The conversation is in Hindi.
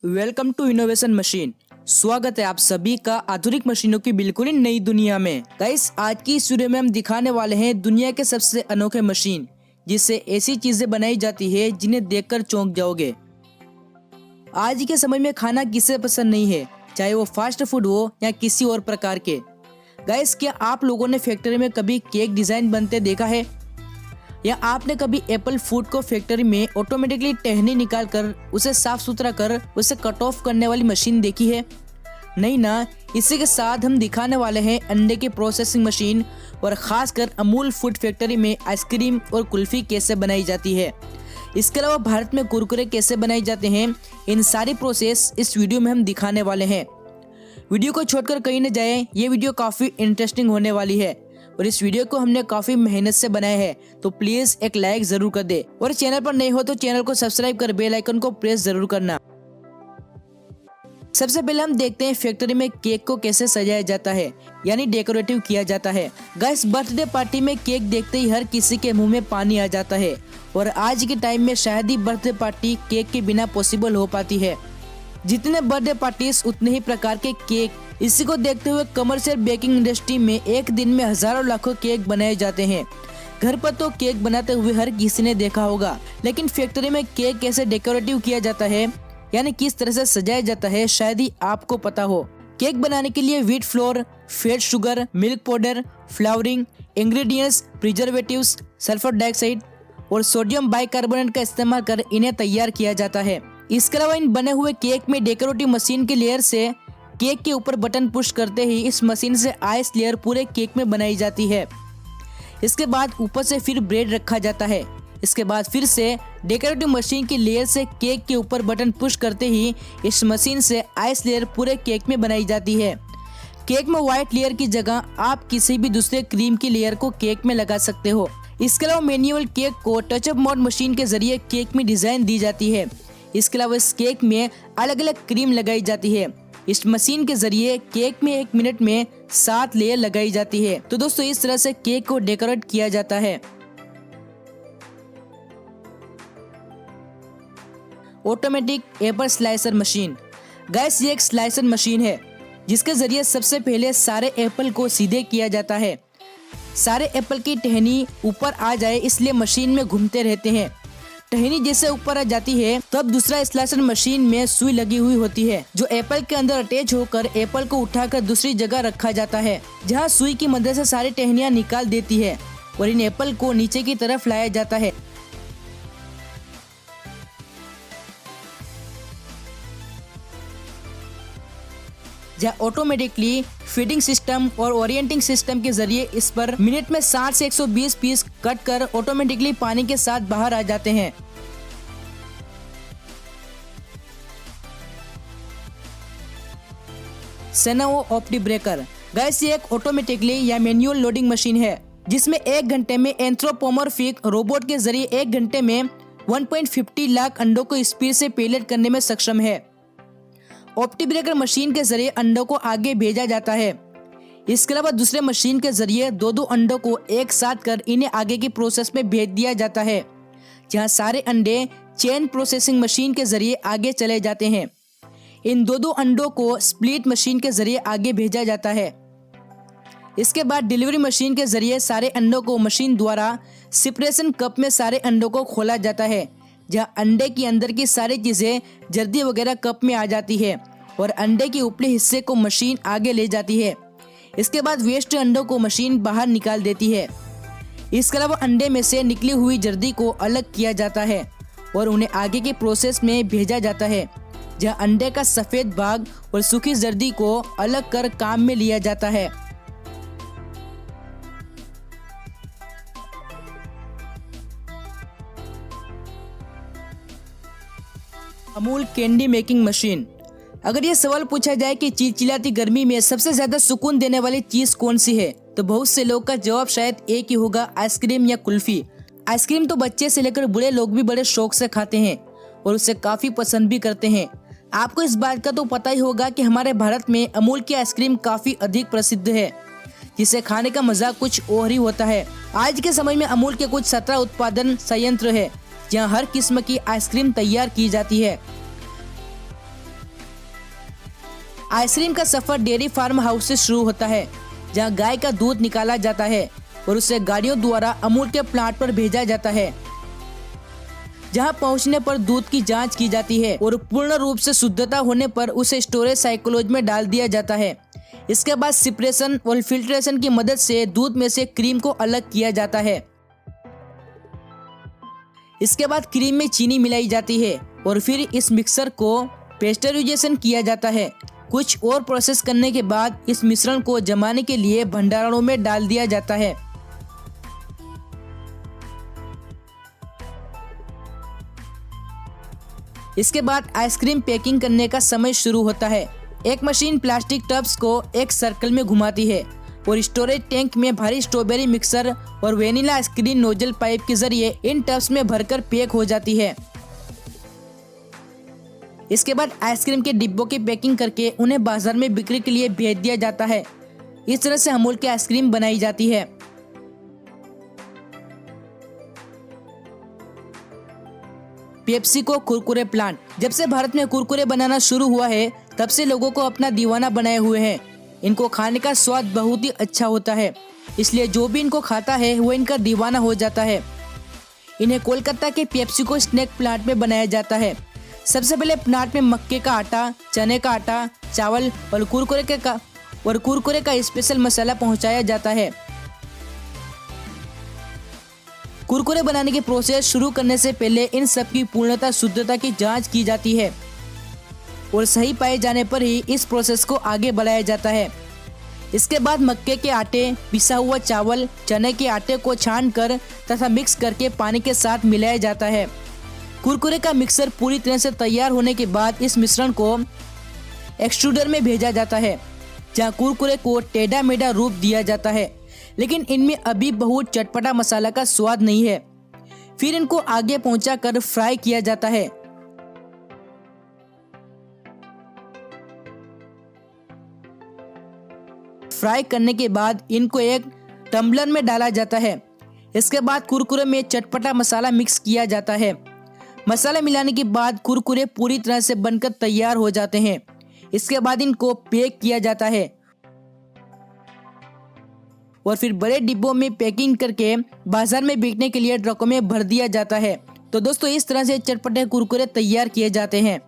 Welcome to innovation machine. स्वागत है आप सभी का आधुनिक मशीनों की बिल्कुल ही नई दुनिया में। गाइस, आज की इस वीडियो में हम दिखाने वाले हैं दुनिया के सबसे अनोखे मशीन, जिससे ऐसी चीजें बनाई जाती है जिन्हें देखकर चौंक जाओगे। आज के समय में खाना किसे पसंद नहीं है, चाहे वो फास्ट फूड हो या किसी और प्रकार के। गाइस, क्या आप लोगों ने फैक्ट्री में कभी केक डिजाइन बनते देखा है, या आपने कभी एप्पल फूड को फैक्ट्री में ऑटोमेटिकली टहनी निकाल कर उसे साफ सुथरा कर उसे कट ऑफ करने वाली मशीन देखी है? नहीं ना। इसी के साथ हम दिखाने वाले हैं अंडे की प्रोसेसिंग मशीन, और खासकर अमूल फूड फैक्ट्री में आइसक्रीम और कुल्फी कैसे बनाई जाती है। इसके अलावा भारत में कुरकुरे कैसे बनाए जाते हैं, इन सारी प्रोसेस इस वीडियो में हम दिखाने वाले हैं। वीडियो को छोड़कर कहीं न जाए, ये वीडियो काफी इंटरेस्टिंग होने वाली है और इस वीडियो को हमने काफी मेहनत से बनाया है, तो प्लीज एक लाइक जरूर कर दे, और चैनल पर नए हो तो चैनल को सब्सक्राइब कर बेल आइकन को प्रेस जरूर करना। सबसे पहले हम देखते हैं फैक्ट्री में केक को कैसे सजाया जाता है, यानी डेकोरेटिव किया जाता है। गाइस, बर्थडे पार्टी में केक देखते ही हर किसी के मुंह में पानी आ जाता है, और आज के टाइम में शायद ही बर्थडे पार्टी केक के बिना पॉसिबल हो पाती है। जितने बर्थडे पार्टीज उतने ही प्रकार के केक। इसी को देखते हुए कमर्शियल बेकिंग इंडस्ट्री में एक दिन में हजारों लाखों केक बनाए जाते हैं। घर पर तो केक बनाते हुए हर किसी ने देखा होगा, लेकिन फैक्ट्री में केक कैसे डेकोरेटिव किया जाता है, यानी किस तरह से सजाया जाता है, शायद ही आपको पता हो। केक बनाने के लिए wheat flour, fat sugar, milk powder, flavouring ingredients, preservatives, sulphur dioxide और सोडियम बाइकार्बोनेट का इस्तेमाल कर इन्हें तैयार किया जाता है। इसके अलावा इन बने हुए केक में डेकोरेटिव मशीन की लेयर से केक के ऊपर बटन पुश करते ही इस मशीन से आइस लेयर पूरे केक में बनाई जाती है। इसके बाद ऊपर से फिर ब्रेड रखा जाता है। इसके बाद फिर से डेकोरेटिव मशीन की लेयर से केक के ऊपर बटन पुश करते ही इस मशीन से आइस लेयर पूरे केक में बनाई जाती है। केक में व्हाइट लेयर की जगह आप किसी भी दूसरे क्रीम की लेयर को केक में लगा सकते हो। इसके अलावा मैनुअल केक को टचअप मोड मशीन के जरिए केक में डिजाइन दी जाती है। इसके अलावा इस केक में अलग अलग क्रीम लगाई जाती है। इस मशीन के जरिए केक में 1 मिनट में 7 लेयर लगाई जाती है। तो दोस्तों, इस तरह से केक को डेकोरेट किया जाता है। Automatic Apple slicer machine. Gas, ये एक स्लाइसर मशीन है जिसके जरिए सबसे पहले सारे एप्पल को सीधे किया जाता है। सारे एप्पल की टहनी ऊपर आ जाए इसलिए मशीन में घूमते रहते हैं। टहनी जैसे ऊपर आ जाती है तब दूसरा स्लाइसर मशीन में सुई लगी हुई होती है, जो एप्पल के अंदर अटैच होकर एप्पल को उठाकर दूसरी जगह रखा जाता है, जहां सुई की मदद से सारी टहनियां निकाल देती है और इन एप्पल को नीचे की तरफ लाया जाता है। जहाँ ऑटोमेटिकली फीडिंग सिस्टम और ओरिएंटिंग सिस्टम के जरिए इस पर मिनट में 60 से 120 पीस कट कर ऑटोमेटिकली पानी के साथ बाहर आ जाते हैं। सेनाओ ऑप्टी ब्रेकर। गैस, ये एक ऑटोमेटिकली या मैनुअल लोडिंग मशीन है जिसमें 1 घंटे में एंथ्रोपोमॉर्फिक रोबोट के जरिए 1 घंटे में 1.50 लाख अंडों को स्पीड से पैलेट करने में सक्षम है। ऑप्टी ब्रेकर मशीन के जरिए अंडों को आगे भेजा जाता है। इसके अलावा दूसरे मशीन के जरिए 2-2 अंडों को एक साथ कर इन्हें आगे की प्रोसेस में भेज दिया जाता है, जहां सारे अंडे चेन प्रोसेसिंग मशीन के जरिए आगे चले जाते हैं। इन 2-2 अंडों को स्प्लिट मशीन के जरिए आगे भेजा जाता है। इसके बाद डिलीवरी मशीन के जरिए सारे अंडों को मशीन द्वारा सेपरेशन कप में सारे अंडों को खोला जाता है, जहां अंडे के अंदर की सारी चीजें जर्दी वगैरह कप में आ जाती है और अंडे के ऊपरी हिस्से को मशीन आगे ले जाती है। इसके बाद वेस्ट अंडों को मशीन बाहर निकाल देती है। इसके अलावा अंडे में से निकली हुई जर्दी को अलग किया जाता है और उन्हें आगे के प्रोसेस में भेजा जाता है, जहां अंडे का सफेद भाग और सूखी जर्दी को अलग कर काम में लिया जाता है। Amul candy making machine. अगर ये सवाल पूछा जाए कि चिलचिलाती गर्मी में सबसे ज्यादा सुकून देने वाली चीज कौन सी है, तो बहुत से लोग का जवाब शायद एक ही होगा, आइसक्रीम या कुल्फी। आइसक्रीम तो बच्चे से लेकर बूढ़े लोग भी बड़े शौक से खाते हैं और उसे काफी पसंद भी करते हैं। आपको इस बात का तो पता ही होगा कि हमारे भारत में अमूल की आइसक्रीम काफी अधिक प्रसिद्ध है, जिसे खाने का मजा कुछ और ही होता है। आज के समय में अमूल के कुछ 17 उत्पादन संयंत्र है, जहां हर किस्म की आइसक्रीम तैयार की जाती है। आइसक्रीम का सफर डेयरी फार्म हाउस से शुरू होता है, जहां गाय का दूध निकाला जाता है और उसे गाड़ियों द्वारा अमूल के प्लांट पर भेजा जाता है, जहां पहुंचने पर दूध की जांच की जाती है और पूर्ण रूप से शुद्धता होने पर उसे स्टोरेज साइक्लोज में डाल दिया जाता है। इसके बाद सेपरेशन और फिल्ट्रेशन की मदद से दूध में से क्रीम को अलग किया जाता है। इसके बाद क्रीम में चीनी मिलाई जाती है और फिर इस मिक्सर को पेस्चराइजेशन किया जाता है। कुछ और प्रोसेस करने के बाद इस मिश्रण को जमाने के लिए भंडारणों में डाल दिया जाता है। इसके बाद आइसक्रीम पैकिंग करने का समय शुरू होता है। एक मशीन प्लास्टिक टब्स को एक सर्कल में घुमाती है और स्टोरेज टैंक में भारी स्ट्रॉबेरी मिक्सर और वेनिला आइसक्रीम नोजल पाइप के जरिए इन टब्स में भरकर पैक हो जाती है। इसके बाद आइसक्रीम के डिब्बों की पैकिंग करके उन्हें बाजार में बिक्री के लिए भेज दिया जाता है। इस तरह से अमूल की आइसक्रीम बनाई जाती है। पेप्सी को कुरकुरे प्लांट। जब से भारत में कुरकुरे बनाना शुरू हुआ है, तब से लोगों को अपना दीवाना बनाए हुए हैं। इनको खाने का स्वाद बहुत ही अच्छा होता है, इसलिए जो भी इनको खाता है वो इनका दीवाना हो जाता है। इन्हें कोलकाता के पेप्सी को स्नैक प्लांट में बनाया जाता है। सबसे पहले प्लांट में मक्के का आटा, चने का आटा, चावल और कुरकुरे का स्पेशल मसाला पहुंचाया जाता है। कुरकुरे बनाने की प्रोसेस शुरू करने से पहले इन सब की पूर्णता शुद्धता की जांच की जाती है और सही पाए जाने पर ही इस प्रोसेस को आगे बढ़ाया जाता है। इसके बाद मक्के के आटे, पिसा हुआ चावल, चने के आटे को छानकर तथा मिक्स करके पानी के साथ मिलाया जाता है। कुरकुरे का मिक्सर पूरी तरह से तैयार होने के बाद इस मिश्रण को एक्सट्रूडर में भेजा जाता है, जहां कुरकुरे को टेढ़ा मेढ़ा रूप दिया जाता है, लेकिन इनमें अभी बहुत चटपटा मसाला का स्वाद नहीं है। फिर इनको आगे पहुंचाकर फ्राई किया जाता है। फ्राई करने के बाद इनको एक टम्बलर में डाला जाता है। इसके बाद कुरकुरे में चटपटा मसाला मिक्स किया जाता है। मसाला मिलाने के बाद कुरकुरे पूरी तरह से बनकर तैयार हो जाते हैं। इसके बाद इनको पैक किया जाता है और फिर बड़े डिब्बों में पैकिंग करके बाजार में बिकने के लिए ट्रकों में भर दिया जाता है। तो दोस्तों, इस तरह से चटपटे कुरकुरे तैयार किए जाते हैं।